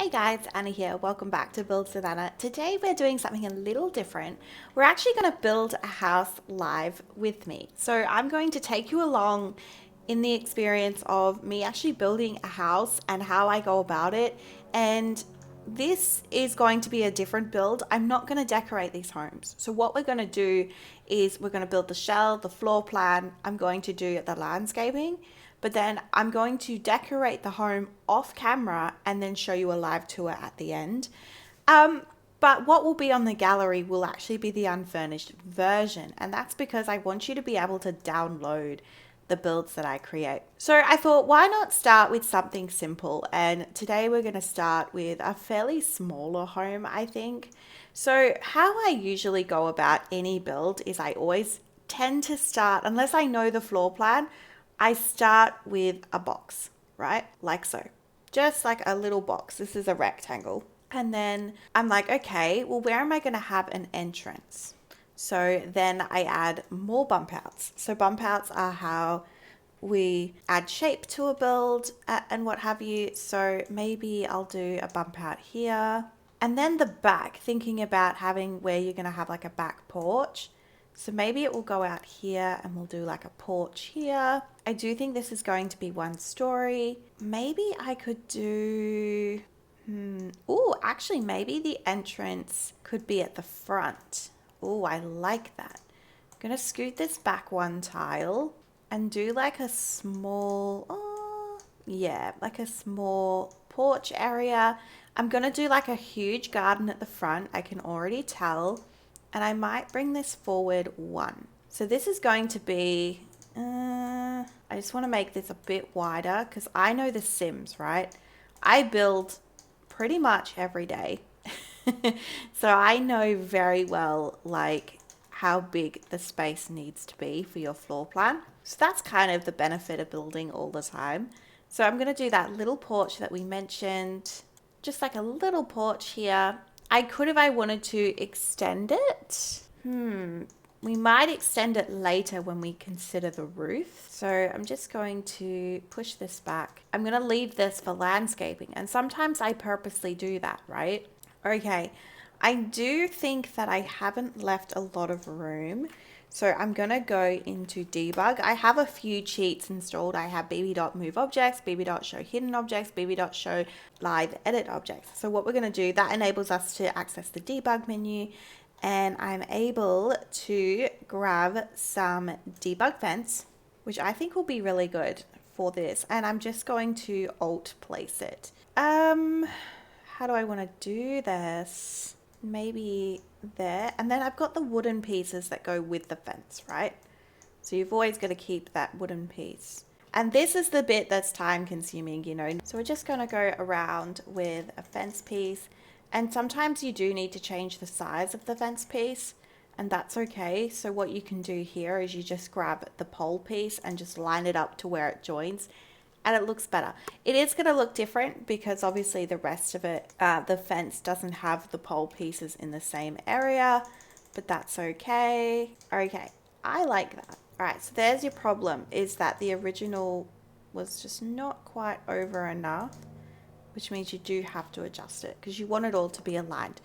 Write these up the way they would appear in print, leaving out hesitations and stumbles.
Hey guys, Anna here. Welcome back to Builds with Anna. Today we're doing something a little different. We're actually going to build a house live with me. So I'm going to take you along in the experience of me actually building a house and how I go about it. And this is going to be a different build. I'm not going to decorate these homes. So what we're going to do is we're going to build the shell, the floor plan. I'm going to do the landscaping. But then I'm going to decorate the home off camera and then show you a live tour at the end. But what will be on the gallery will actually be the unfurnished version. And that's because I want you to be able to download the builds that I create. So I thought, why not start with something simple? And today we're going to start with a fairly smaller home, I think. So how I usually go about any build is I always tend to start, unless I know the floor plan, I start with a box, right? Like so. Just like a little box. This is a rectangle. And then I'm like, okay, well, where am I going to have an entrance? So then I add more bump outs. So bump outs are how we add shape to a build and what have you. So maybe I'll do a bump out here. And then the back, thinking about having where you're going to have like a back porch. So maybe it will go out here and we'll do like a porch here. I do think this is going to be 1 story. Maybe I could do, actually maybe the entrance could be at the front. Oh, I like that. I'm going to scoot this back 1 tile and do like a small, like a small porch area. I'm going to do like a huge garden at the front. I can already tell. And I might bring this forward 1. So this is going to be, I just want to make this a bit wider because I know the Sims, right? I build pretty much every day. So I know very well like how big the space needs to be for your floor plan. So that's kind of the benefit of building all the time. So I'm going to do that little porch that we mentioned, just like a little porch here. I could, if I wanted to, extend it. We might extend it later when we consider the roof. So I'm just going to push this back. I'm going to leave this for landscaping. And sometimes I purposely do that, right? Okay. I do think that I haven't left a lot of room. So I'm going to go into debug. I have a few cheats installed. I have bb.move objects, bb.show hidden objects, bb.show live edit objects. So what we're going to do, that enables us to access the debug menu, and I'm able to grab some debug fence, which I think will be really good for this. And I'm just going to alt place it. How do I want to do this? Maybe there, and then I've got the wooden pieces that go with the fence, right? So you've always got to keep that wooden piece. And this is the bit that's time consuming, you know. So we're just going to go around with a fence piece, and sometimes you do need to change the size of the fence piece, and that's okay. So what you can do here is you just grab the pole piece and just line it up to where it joins, and it looks better. It is going to look different because obviously the rest of it, the fence doesn't have the pole pieces in the same area, but that's okay. Okay, I like that. All right, so there's your problem, is that the original was just not quite over enough, which means you do have to adjust it because you want it all to be aligned.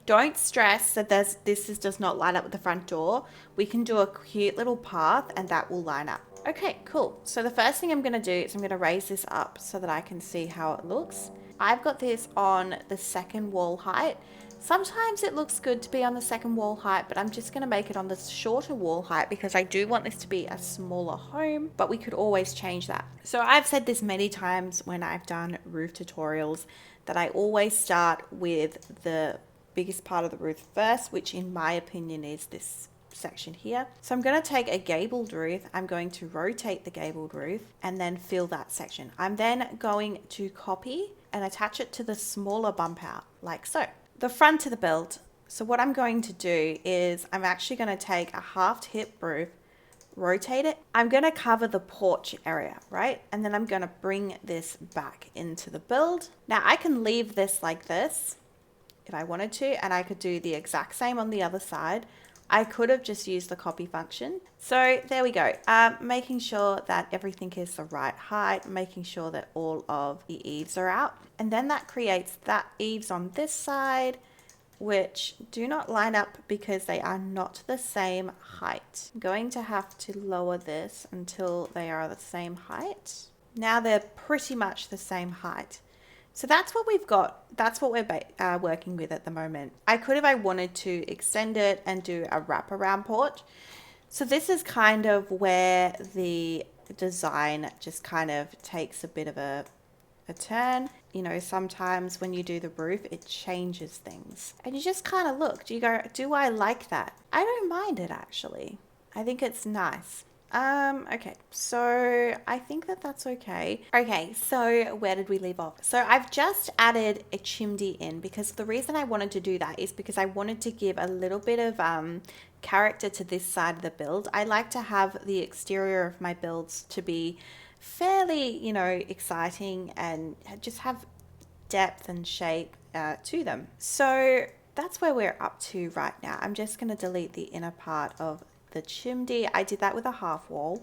Don't stress that this does not line up with the front door. We can do a cute little path and that will line up. Okay, cool. So the first thing I'm going to do is I'm going to raise this up so that I can see how it looks. I've got this on the 2nd wall height. Sometimes it looks good to be on the 2nd wall height, but I'm just going to make it on the shorter wall height because I do want this to be a smaller home, but we could always change that. So I've said this many times when I've done roof tutorials that I always start with the biggest part of the roof first, which in my opinion is this section here. So I'm going to take a gabled roof, I'm going to rotate the gabled roof and then fill that section. I'm then going to copy and attach it to the smaller bump out like so. The front of the build. So what I'm going to do is I'm actually going to take a half hip roof, rotate it. I'm going to cover the porch area, right? And then I'm going to bring this back into the build. Now I can leave this like this if I wanted to, and I could do the exact same on the other side. I could have just used the copy function. So there we go. Making sure that everything is the right height, making sure that all of the eaves are out. And then that creates that eaves on this side, which do not line up because they are not the same height. I'm going to have to lower this until they are the same height. Now they're pretty much the same height. So that's what we've got. That's what we're working with at the moment. I could, if I wanted to, extend it and do a wraparound porch. So this is kind of where the design just kind of takes a bit of a turn. You know, sometimes when you do the roof, it changes things. And you just kind of look, do you go, do I like that? I don't mind it actually. I think it's nice. Okay, so I think that that's okay. Okay, so where did we leave off? So I've just added a chimney in because the reason I wanted to do that is because I wanted to give a little bit of character to this side of the build. I like to have the exterior of my builds to be fairly, you know, exciting and just have depth and shape to them. So that's where we're up to right now. I'm just going to delete the inner part of the chimney. I did that with a half wall.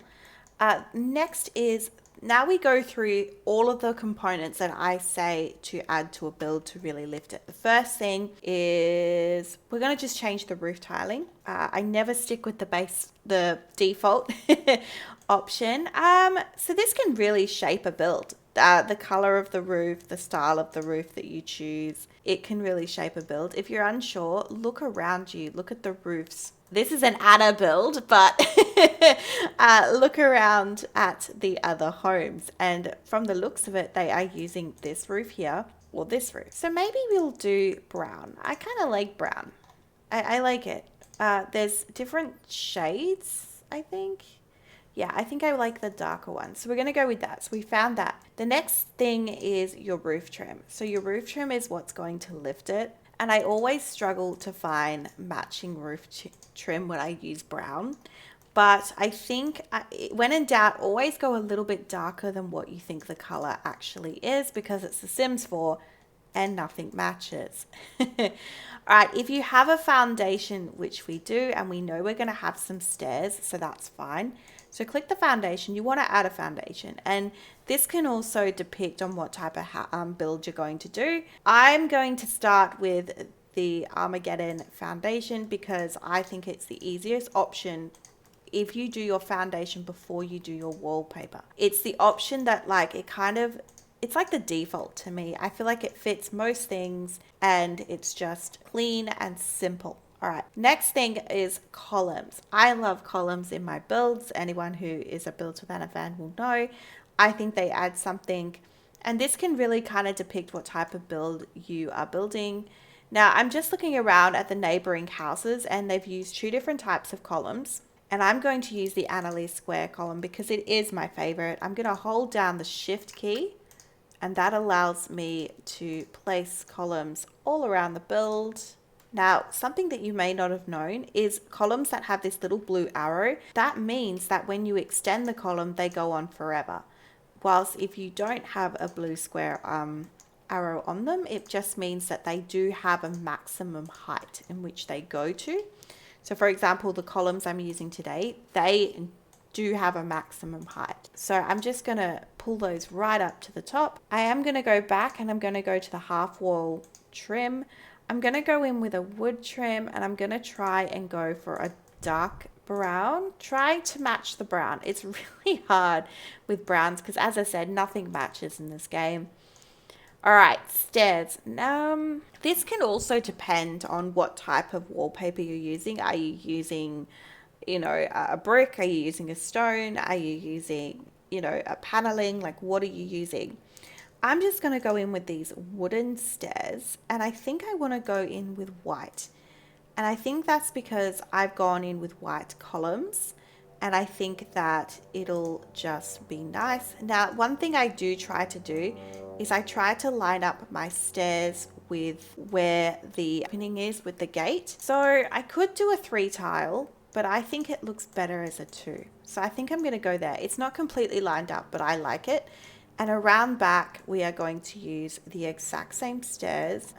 Next is, now we go through all of the components that I say to add to a build to really lift it. The first thing is we're going to just change the roof tiling. I never stick with the default option. So this can really shape a build. The color of the roof, the style of the roof that you choose, it can really shape a build. If you're unsure, look around you, look at the roofs. This is an Anna build, but look around at the other homes. And from the looks of it, they are using this roof here or this roof. So maybe we'll do brown. I kind of like brown. I like it. There's different shades, I think. Yeah, I think I like the darker one. So we're going to go with that. So we found that. The next thing is your roof trim. So your roof trim is what's going to lift it. And I always struggle to find matching roof trim when I use brown. But I think when in doubt, always go a little bit darker than what you think the color actually is, because it's The Sims 4 and nothing matches. All right, if you have a foundation, which we do, and we know we're going to have some stairs, so that's fine. So click the foundation. You want to add a foundation, and this can also depict on what type of build you're going to do. I'm going to start with the Armageddon foundation because I think it's the easiest option if you do your foundation before you do your wallpaper. It's the option that, like, it's like the default to me. I feel like it fits most things and it's just clean and simple. All right, next thing is columns. I love columns in my builds. Anyone who is a Builds with Anna fan will know. I think they add something, and this can really kind of depict what type of build you are building. Now, I'm just looking around at the neighboring houses and they've used two different types of columns. And I'm going to use the Annalise square column because it is my favorite. I'm going to hold down the shift key, and that allows me to place columns all around the build. Now, something that you may not have known is columns that have this little blue arrow. That means that when you extend the column, they go on forever. Whilst if you don't have a blue square arrow on them, it just means that they do have a maximum height in which they go to. So for example, the columns I'm using today, they do have a maximum height. So I'm just going to pull those right up to the top. I am going to go back and I'm going to go to the half wall trim. I'm going to go in with a wood trim and I'm going to try and go for a dark brown. Try to match the brown. It's really hard with browns because, as I said, nothing matches in this game. All right, stairs. This can also depend on what type of wallpaper you're using. Are you using, a brick? Are you using a stone? Are you using, a paneling? Like, what are you using? I'm just going to go in with these wooden stairs, and I think I want to go in with white. And I think that's because I've gone in with white columns, and I think that it'll just be nice. Now, one thing I do try to do is I try to line up my stairs with where the opening is with the gate. So I could do a 3 tile, but I think it looks better as a 2. So I think I'm going to go there. It's not completely lined up, but I like it. And around back, we are going to use the exact same stairs.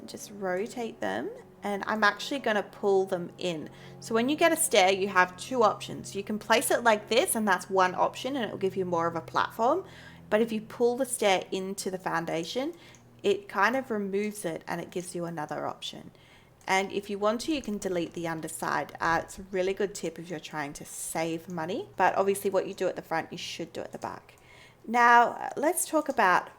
Just rotate them and I'm actually going to pull them in. So when you get a stair, you have two options. You can place it like this, and that's one option, and it will give you more of a platform. But if you pull the stair into the foundation, it kind of removes it and it gives you another option. And if you want to, you can delete the underside. It's a really good tip if you're trying to save money. But obviously what you do at the front, you should do at the back. Now, let's talk about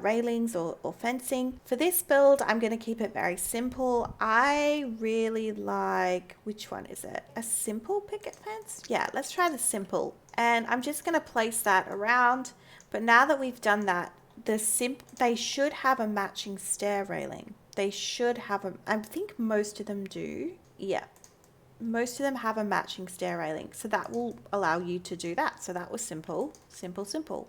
railings or fencing. For this build, I'm going to keep it very simple. I really like, which one is it? A simple picket fence? Yeah, let's try the simple. And I'm just going to place that around. But now that we've done that, they should have a matching stair railing. They should have I think most of them do. Yeah, most of them have a matching stair railing. So that will allow you to do that. So that was simple, simple, simple.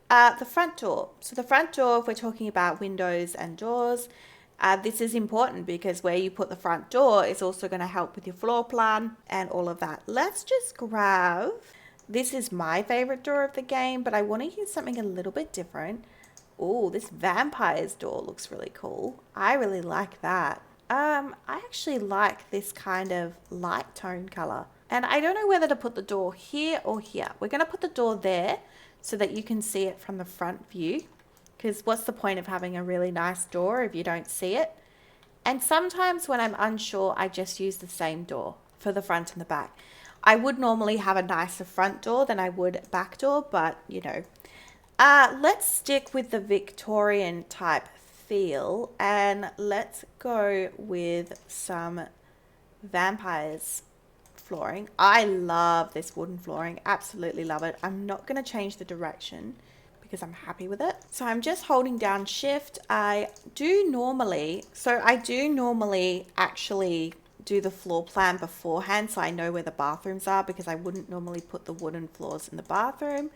The front door. So the front door, if we're talking about windows and doors, this is important because where you put the front door is also going to help with your floor plan and all of that. Let's just grab, this is my favorite door of the game, but I want to use something a little bit different. Oh, this vampire's door looks really cool. I really like that. I actually like this kind of light tone color. And I don't know whether to put the door here or here. We're going to put the door there so that you can see it from the front view. Because what's the point of having a really nice door if you don't see it? And sometimes when I'm unsure, I just use the same door for the front and the back. I would normally have a nicer front door than I would back door, but you know. Let's stick with the Victorian type feel and let's go with some vampires flooring. I love this wooden flooring, absolutely love it. I'm not going to change the direction because I'm happy with it. So I'm just holding down shift. I do normally actually do the floor plan beforehand so I know where the bathrooms are because I wouldn't normally put the wooden floors in the bathroom.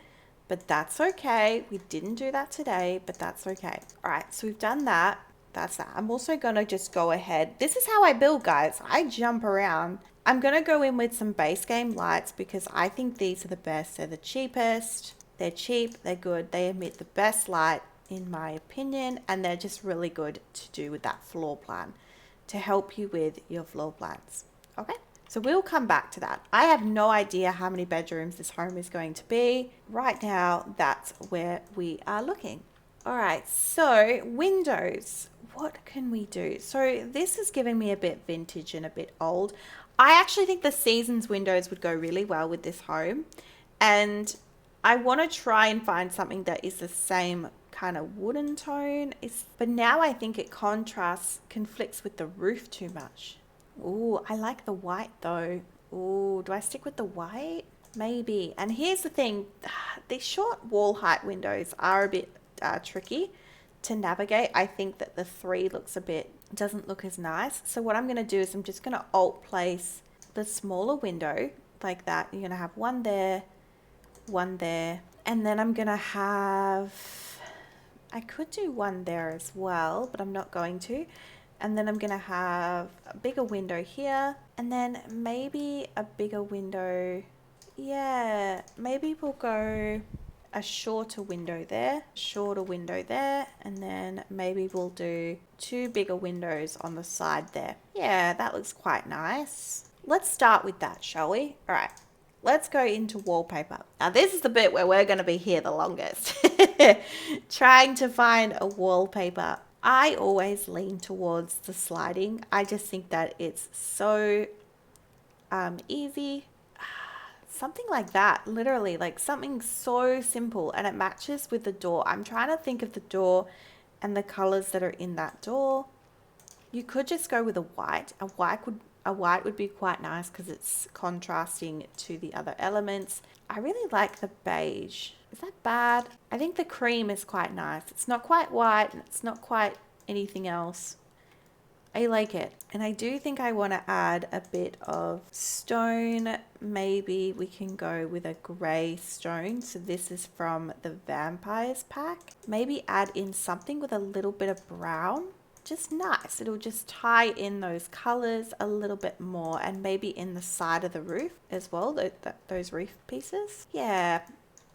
But that's okay. We didn't do that today, but that's okay. All right, so we've done that. That's that. I'm also going to just go ahead. This is how I build, guys. I jump around. I'm going to go in with some base game lights because I think these are the best. They're the cheapest. They're cheap. They're good. They emit the best light, in my opinion, and they're just really good to do with that floor plan to help you with your floor plans. Okay? So we'll come back to that. I have no idea how many bedrooms this home is going to be. Right now, that's where we are looking. All right, so windows. What can we do? So this is giving me a bit vintage and a bit old. I actually think the Seasons windows would go really well with this home. And I want to try and find something that is the same kind of wooden tone. But now I think it conflicts with the roof too much. Ooh, I like the white though. Ooh, do I stick with the white? Maybe. And here's the thing. These short wall height windows are a bit tricky to navigate. I think that the 3 doesn't look as nice. So what I'm going to do is I'm just going to alt place the smaller window like that. You're going to have one there, and then I'm going to have, I could do one there as well, but I'm not going to. And then I'm going to have a bigger window here and then maybe a bigger window. Yeah, maybe we'll go a shorter window there, and then maybe we'll do 2 bigger windows on the side there. Yeah, that looks quite nice. Let's start with that, shall we? All right, let's go into wallpaper. Now this is the bit where we're going to be here the longest. Trying to find a wallpaper. I always lean towards the sliding. I just think that it's so easy. Something like that, literally, like something so simple and it matches with the door. I'm trying to think of the door and the colors that are in that door. You could just go with a white. A white would be quite nice because it's contrasting to the other elements. I really like the beige. Is that bad? I think the cream is quite nice. It's not quite white and it's not quite anything else. I like it. And I do think I want to add a bit of stone. Maybe we can go with a grey stone. So this is from the Vampires pack. Maybe add in something with a little bit of brown. Just nice. It'll just tie in those colors a little bit more, and maybe in the side of the roof as well, those roof pieces. Yeah.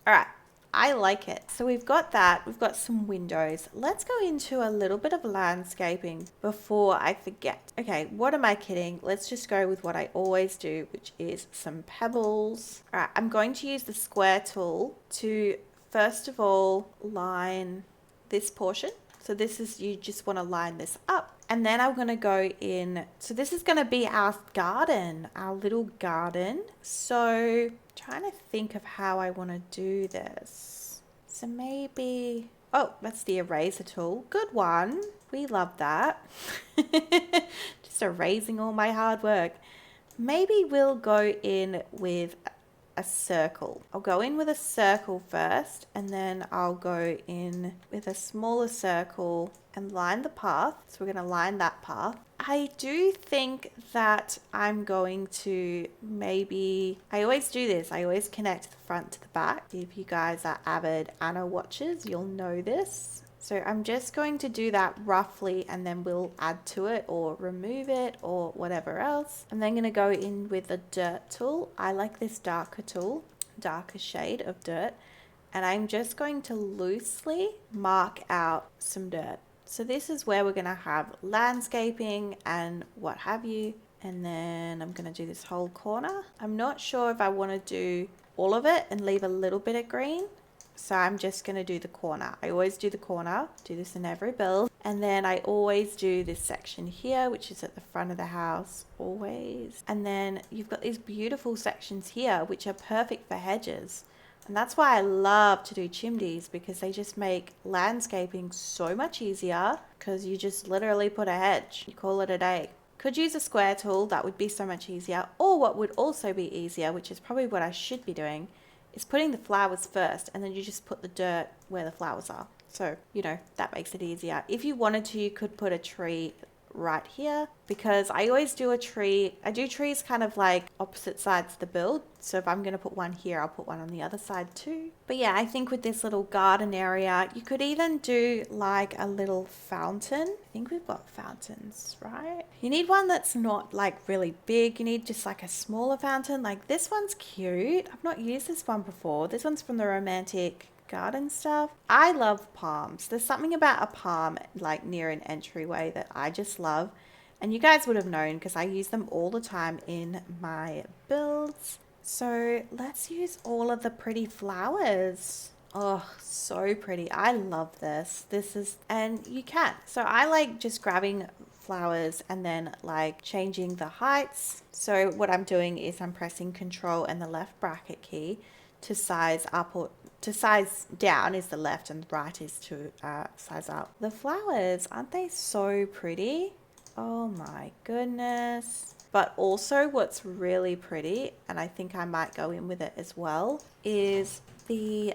All right. I like it. So we've got that. We've got some windows. Let's go into a little bit of landscaping before I forget. Okay, what am I kidding? Let's just go with what I always do, which is some pebbles. All right, I'm going to use the square tool to first of all line this portion. So this is, you just want to line this up. And then I'm going to go in. So this is going to be our garden, our little garden. So trying to think of how I want to do this. So maybe, oh, that's the eraser tool. Good one. We love that. Just erasing all my hard work. Maybe we'll go in with a circle. I'll go in with a circle first, and then I'll go in with a smaller circle and line the path. So we're going to line that path. I do think that I'm going to maybe, I always do this. I always connect the front to the back. If you guys are avid Anna watchers, you'll know this. So I'm just going to do that roughly, and then we'll add to it or remove it or whatever else. I'm then going to go in with the dirt tool. I like this darker tool, darker shade of dirt. And I'm just going to loosely mark out some dirt. So this is where we're going to have landscaping and what have you. And then I'm going to do this whole corner. I'm not sure if I want to do all of it and leave a little bit of green. So I'm just going to do the corner. I always do the corner, do this in every build. And then I always do this section here, which is at the front of the house, always. And then you've got these beautiful sections here, which are perfect for hedges. And that's why I love to do chimneys, because they just make landscaping so much easier, because you just literally put a hedge, you call it a day. Could use a square tool, that would be so much easier. Or what would also be easier, which is probably what I should be doing, is putting the flowers first, and then you just put the dirt where the flowers are. So, you know, that makes it easier. If you wanted to, you could put a tree right here, because I always do a tree. I do trees kind of like opposite sides of the build. So if I'm going to put one here, I'll put one on the other side too. But yeah, I think with this little garden area, you could even do like a little fountain. I think we've got fountains, right? You need one that's not like really big. You need just like a smaller fountain. Like this one's cute. I've not used this one before. This one's from the Romantic Garden stuff. I love palms. There's something about a palm like near an entryway that I just love, and you guys would have known because I use them all the time in my builds. So let's use all of the pretty flowers. Oh, so pretty. I love this. This is, and you can. So I like just grabbing flowers and then like changing the heights. So what I'm doing is I'm pressing Control and the left bracket key to size up, or to size down is the left and right is to size up. The flowers, aren't they so pretty? Oh my goodness. But also what's really pretty, and I think I might go in with it as well, is the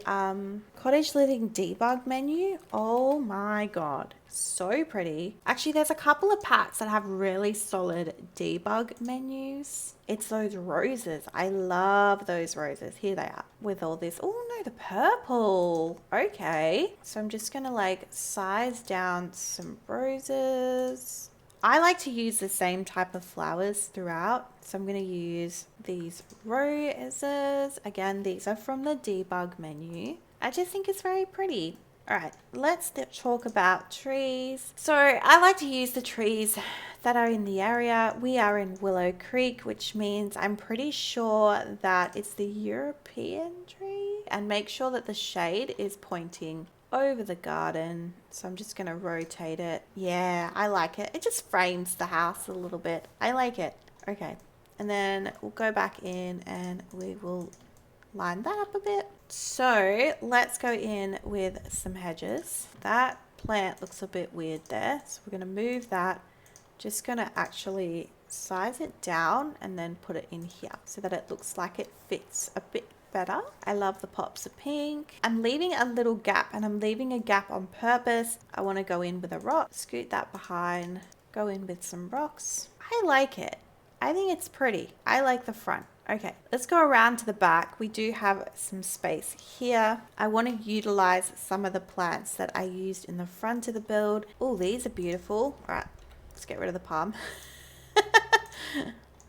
cottage living debug menu. Oh my god, so pretty. Actually, there's a couple of packs that have really solid debug menus. It's those roses. I love those roses. Here they are with all this. Oh no, the purple. Okay, so I'm just gonna like size down some roses. I like to use the same type of flowers throughout. So I'm going to use these roses. Again, these are from the debug menu. I just think it's very pretty. All right, let's talk about trees. So I like to use the trees that are in the area. We are in Willow Creek, which means I'm pretty sure that it's the European tree. And make sure that the shade is pointing over the garden. So I'm just going to rotate it. Yeah, I like it. It just frames the house a little bit. I like it. Okay. And then we'll go back in and we will line that up a bit. So let's go in with some hedges. That plant looks a bit weird there. So we're going to move that. Just going to actually size it down and then put it in here so that it looks like it fits a bit better. I love the pops of pink. I'm leaving a little gap, and I'm leaving a gap on purpose. I want to go in with a rock, scoot that behind, go in with some rocks. I like it. I think it's pretty. I like the front. Okay, let's go around to the back. We do have some space here. I want to utilize some of the plants that I used in the front of the build. Oh, these are beautiful. All right, let's get rid of the palm.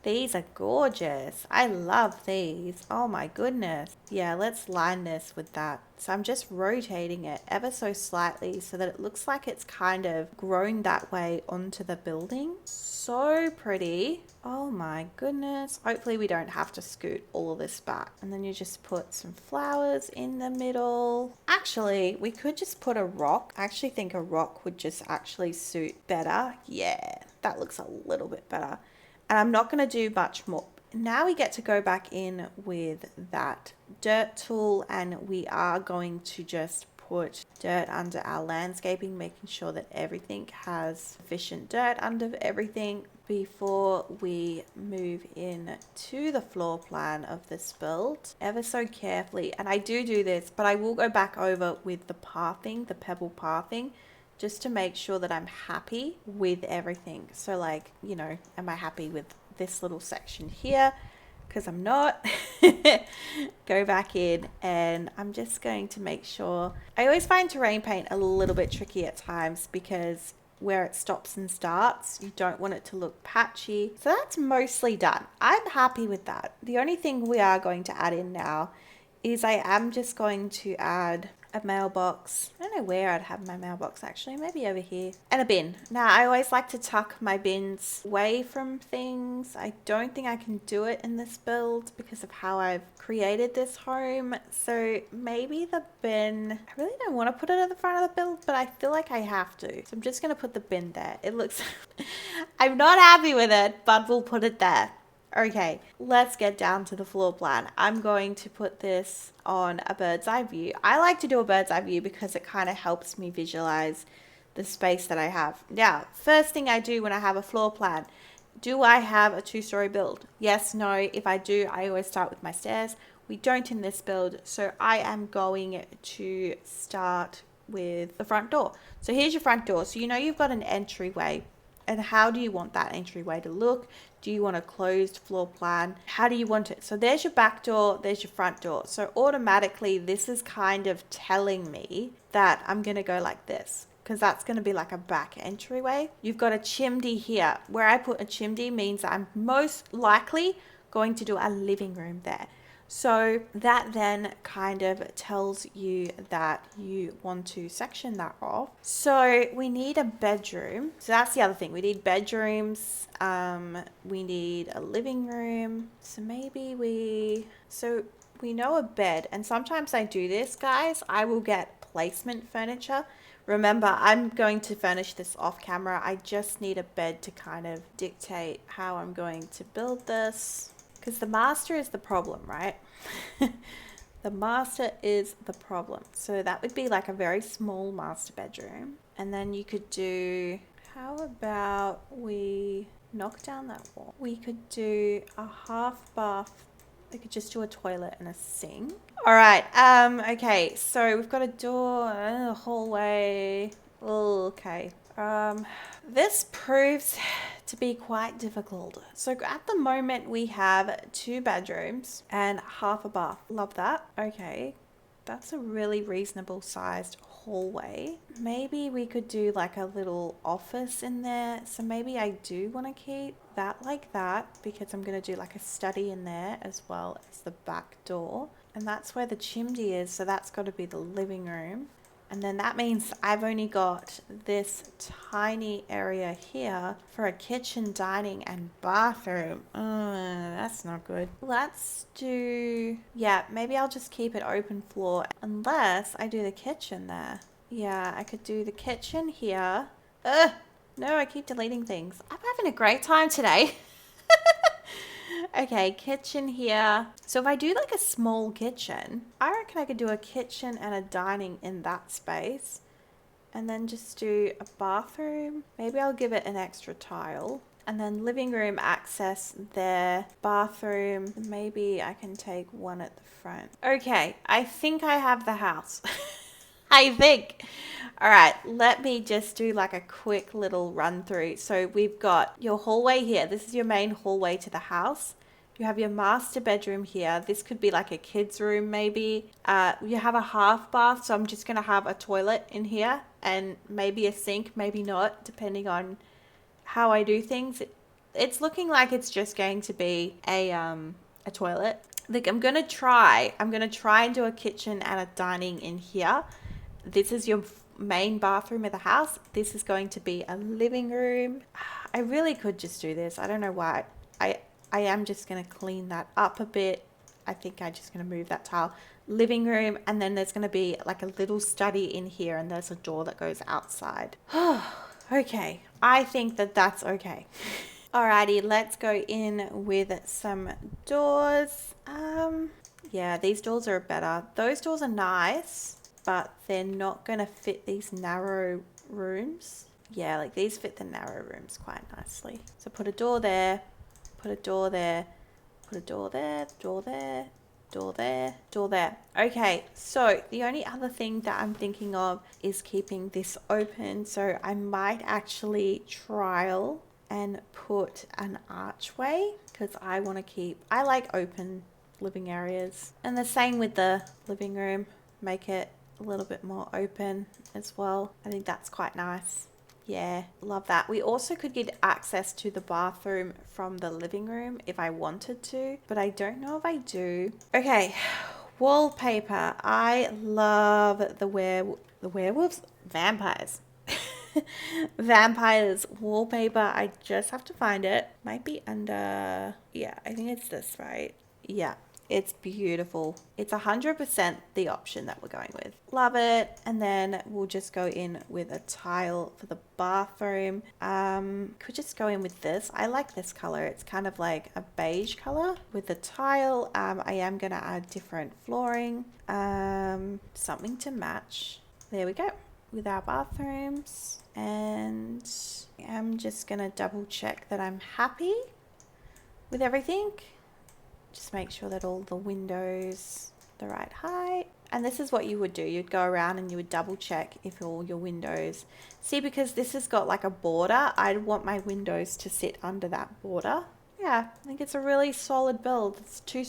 These are gorgeous. I love these. Oh my goodness. Yeah, let's line this with that. So I'm just rotating it ever so slightly so that it looks like it's kind of growing that way onto the building. So pretty. Oh my goodness. Hopefully we don't have to scoot all of this back. And then you just put some flowers in the middle. Actually, we could just put a rock. I actually think a rock would just actually suit better. Yeah, that looks a little bit better. And I'm not going to do much more. Now we get to go back in with that dirt tool, and we are going to just put dirt under our landscaping, making sure that everything has sufficient dirt under everything before we move in to the floor plan of this build ever so carefully. And I do this, but I will go back over with the pathing, the pebble pathing, just to make sure that I'm happy with everything. So like, you know, am I happy with this little section here? Because I'm not. Go back in, and I'm just going to make sure. I always find terrain paint a little bit tricky at times because where it stops and starts, you don't want it to look patchy. So that's mostly done. I'm happy with that. The only thing we are going to add in now is I am just going to add a mailbox. I don't know where I'd have my mailbox actually, maybe over here. And a bin. Now I always like to tuck my bins away from things. I don't think I can do it in this build because of how I've created this home. So maybe the bin, I really don't want to put it at the front of the build, but I feel like I have to. So I'm just going to put the bin there. It looks, I'm not happy with it, but we'll put it there. Okay, let's get down to the floor plan. I'm going to put this on a bird's eye view. I like to do a bird's eye view because it kind of helps me visualize the space that I have. Now, first thing I do when I have a floor plan, do I have a 2-story build? Yes, no. If I do, I always start with my stairs. We don't in this build, so I am going to start with the front door. So here's your front door. So you know you've got an entryway. And how do you want that entryway to look? Do you want a closed floor plan? How do you want it? So there's your back door, there's your front door. So automatically this is kind of telling me that I'm going to go like this, because that's going to be like a back entryway. You've got a chimney here. Where I put a chimney means I'm most likely going to do a living room there. So that then kind of tells you that you want to section that off. So we need a bedroom. So that's the other thing. We need bedrooms. We need a living room. So maybe we know a bed. And sometimes I do this, guys. I will get placement furniture. Remember, I'm going to furnish this off camera. I just need a bed to kind of dictate how I'm going to build this. Because the master is the problem, right? The master is the problem. So that would be like a very small master bedroom. And then you could do, how about we knock down that wall? We could do a half bath. We could just do a toilet and a sink. All right. Okay. So we've got a door, a hallway. Okay. This proves to be quite difficult. So at the moment we have 2 bedrooms and half a bath. Love that. Okay, that's a really reasonable sized hallway. Maybe we could do like a little office in there. So maybe I do want to keep that like that, because I'm going to do like a study in there as well as the back door. And that's where the chimney is. So that's got to be the living room. And then that means I've only got this tiny area here for a kitchen, dining, and bathroom. That's not good. Let's do, yeah, maybe I'll just keep it open floor unless I do the kitchen there. Yeah, I could do the kitchen here. No, I keep deleting things. I'm having a great time today. Okay, kitchen here. So if I do like a small kitchen, I reckon I could do a kitchen and a dining in that space. And then just do a bathroom. Maybe I'll give it an extra tile. And then living room access there. Bathroom. Maybe I can take one at the front. Okay, I think I have the house. I think. All right, let me just do like a quick little run through. So we've got your hallway here. This is your main hallway to the house. You have your master bedroom here. This could be like a kid's room maybe. You have a half bath, so I'm just going to have a toilet in here and maybe a sink, maybe not, depending on how I do things. it's looking like it's just going to be a toilet. Like I'm gonna try and do a kitchen and a dining in here. This is your main bathroom of the house. This is going to be a living room. I really could just do this. I don't know why. I am just gonna clean that up a bit. I think I'm just gonna move that tile. Living room, and then there's gonna be like a little study in here, and there's a door that goes outside. Okay, I think that that's okay. Alrighty, let's go in with some doors. Yeah, these doors are better. Those doors are nice, but they're not gonna fit these narrow rooms. Yeah, like these fit the narrow rooms quite nicely. So put a door there, put a door there, put a door there, door there, door there, door there. Okay, so the only other thing that I'm thinking of is keeping this open. So I might actually trial and put an archway because I want to I like open living areas. And the same with the living room, make it a little bit more open as well. I think that's quite nice. Yeah, love that. We also could get access to the bathroom from the living room if I wanted to, but I don't know if I do. Okay, wallpaper. I love the werewolves, vampires. Vampires wallpaper. I just have to find it. Might be under, yeah, I think it's this, right? Yeah, it's beautiful. It's 100% the option that we're going with. Love it. And then we'll just go in with a tile for the bathroom. Could just go in with this. I like this color. It's kind of like a beige color with the tile. I am going to add different flooring, something to match. There we go with our bathrooms. And I'm just going to double check that I'm happy with everything. Just make sure that all the windows the right height. And this is what you would do. You'd go around and you would double check if all your windows, see, because this has got like a border, I'd want my windows to sit under that border. Yeah, I think it's a really solid build. It's two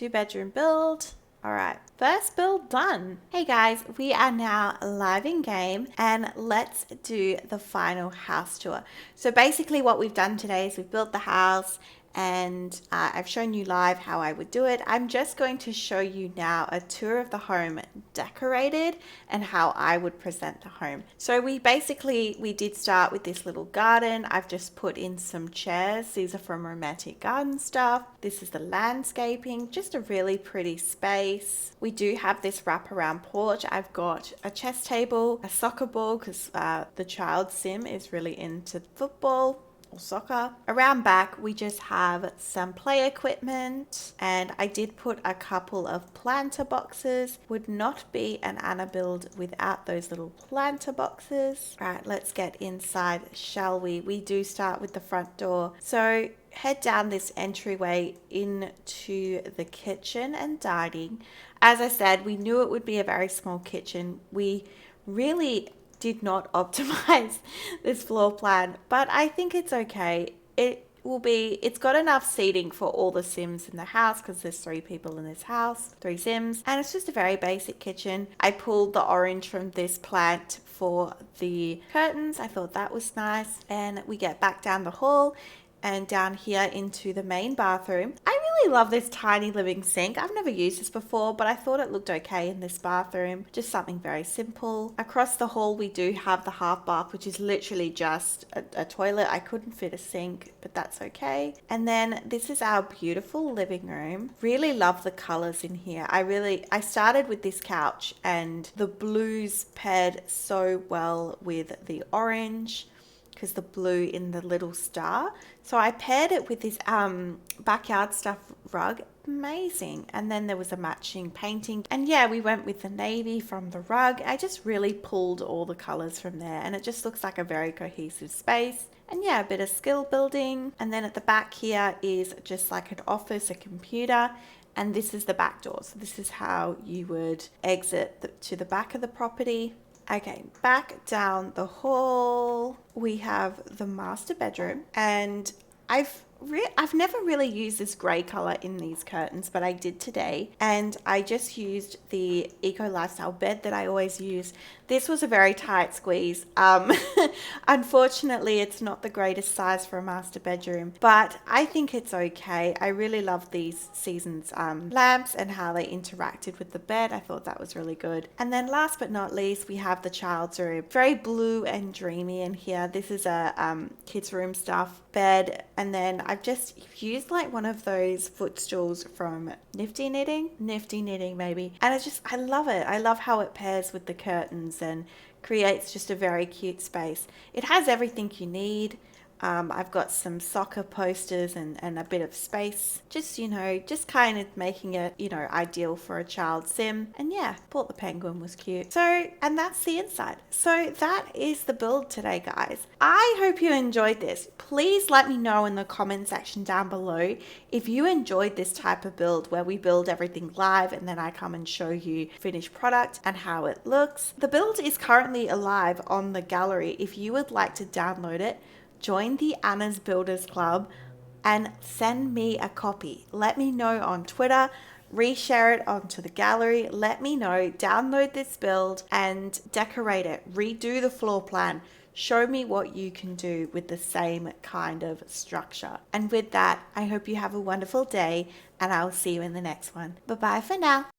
bedroom build. All right, first build done. Hey guys, we are now live in game and let's do the final house tour. So basically what we've done today is we've built the house and I've shown you live how I would do it. I'm just going to show you now a tour of the home decorated and how I would present the home. So we did start with this little garden. I've just put in some chairs. These are from Romantic Garden Stuff. This is the landscaping, just a really pretty space. We do have this wraparound porch. I've got a chess table, a soccer ball because the child Sim is really into football or soccer. Around back we just have some play equipment, and I did put a couple of planter boxes. Would not be an Anna build without those little planter boxes. All right, let's get inside, shall we? We do start with the front door. So head down this entryway into the kitchen and dining. As I said, we knew it would be a very small kitchen. We really did not optimize this floor plan, but I think it's okay. It's got enough seating for all the Sims in the house because there's 3 people in this house, 3 Sims, and it's just a very basic kitchen. I pulled the orange from this plant for the curtains. I thought that was nice. And we get back down the hall and down here into the main bathroom. I really love this tiny living sink. I've never used this before, but I thought it looked okay in this bathroom. Just something very simple. Across the hall, we do have the half bath, which is literally just a toilet. I couldn't fit a sink, but that's okay. And then this is our beautiful living room. Really love the colors in here. I started with this couch and the blues paired so well with the orange, because the blue in the little star. So I paired it with this backyard stuff rug. Amazing. And then there was a matching painting. And yeah, we went with the navy from the rug. I just really pulled all the colors from there, and it just looks like a very cohesive space. And yeah, a bit of skill building. And then at the back here is just like an office, a computer. And this is the back door. So this is how you would exit to the back of the property. Okay, back down the hall, we have the master bedroom, and I've I've never really used this grey colour in these curtains, but I did today. And I just used the Eco Lifestyle bed that I always use. This was a very tight squeeze. Unfortunately, it's not the greatest size for a master bedroom, but I think it's okay. I really love these Seasons lamps and how they interacted with the bed. I thought that was really good. And then last but not least, we have the child's room. Very blue and dreamy in here. This is a kids' room stuff bed, and then I've just used like one of those footstools from Nifty Knitting maybe, and I love it. I love how it pairs with the curtains and creates just a very cute space. It has everything you need. I've got some soccer posters and a bit of space. Just kind of making it, ideal for a child sim. And yeah, thought the penguin was cute. And that's the inside. So that is the build today, guys. I hope you enjoyed this. Please let me know in the comment section down below if you enjoyed this type of build where we build everything live and then I come and show you finished product and how it looks. The build is currently alive on the gallery. If you would like to download it, join the Anna's Builders Club and send me a copy. Let me know on Twitter, reshare it onto the gallery, let me know, download this build and decorate it, redo the floor plan, show me what you can do with the same kind of structure. And with that, I hope you have a wonderful day and I'll see you in the next one. Bye bye for now.